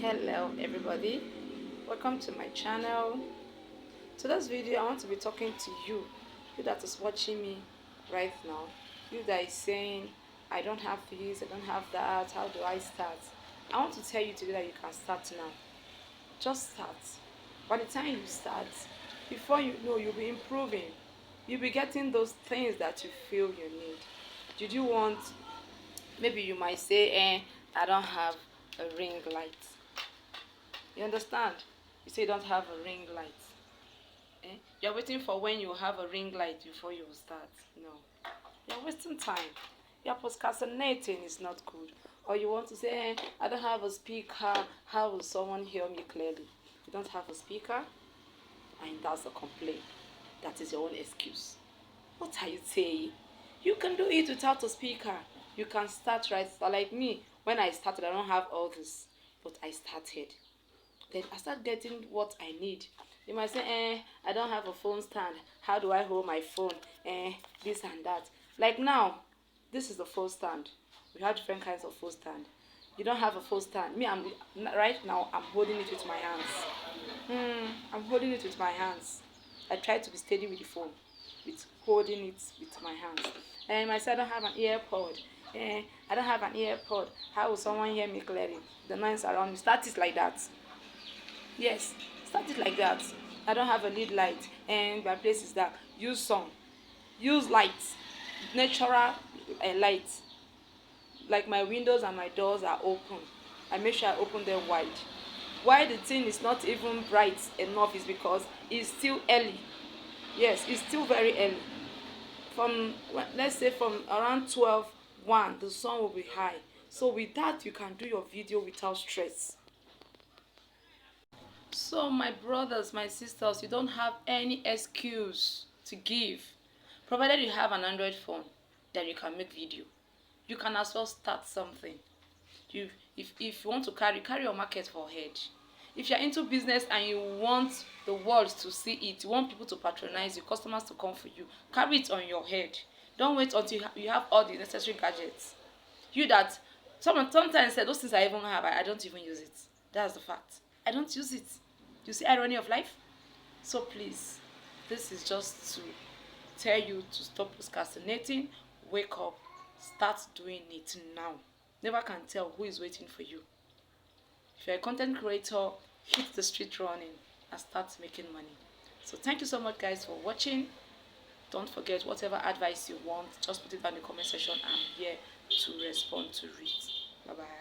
Hello everybody, welcome to my channel. Today's video I want to be talking to you that is watching me right now, you that is saying I don't have this, I don't have that, how do I start? I want to tell you today that you can start now. Just start. By the time you start, before you know, you'll be improving. You'll be getting those things that you feel you need. Did you want, maybe you might say, I don't have a ring light. You understand? You say you don't have a ring light. You're waiting for when you have a ring light before you start. No. You're wasting time. You're procrastinating is not good. Or you want to say, I don't have a speaker. How will someone hear me clearly? You don't have a speaker? And that's a complaint. That is your own excuse. What are you saying? You can do it without a speaker. You can start right. Like me, when I started, I don't have all this. But I started. Then I start getting what I need. You might say, I don't have a phone stand. How do I hold my phone? This and that. Like now, this is the phone stand. We have different kinds of phone stand. You don't have a phone stand. Me, right now, I'm holding it with my hands. I'm holding it with my hands. I try to be steady with the phone, with holding it with my hands. I said I don't have an earpod. I don't have an earpod. How will someone hear me clearly? The noise around me. Start it like that. Yes, start it like that. I don't have a lead light and my place is dark. Use sun. Use light. Natural light. Like my windows and my doors are open. I make sure I open them wide. Why the thing is not even bright enough is because it's still early. Yes, it's still very early. From, let's say, from around 12:01, the sun will be high. So with that, you can do your video without stress. So my brothers, my sisters, you don't have any excuse to give. Provided you have an Android phone, then you can make video. You can as well start something. If you want to carry your market for head. If you're into business and you want the world to see it, you want people to patronize you, customers to come for you, carry it on your head. Don't wait until you have all the necessary gadgets. You that sometimes say those things I even have, I don't even use it. That's the fact. I don't use it. You see irony of life? So please, this is just to tell you to stop procrastinating, wake up, start doing it now. Never can tell who is waiting for you. If you're a content creator, hit the street running and start making money. So thank you so much guys for watching. Don't forget, whatever advice you want, just put it down in the comment section. I'm here to respond to it. Bye bye.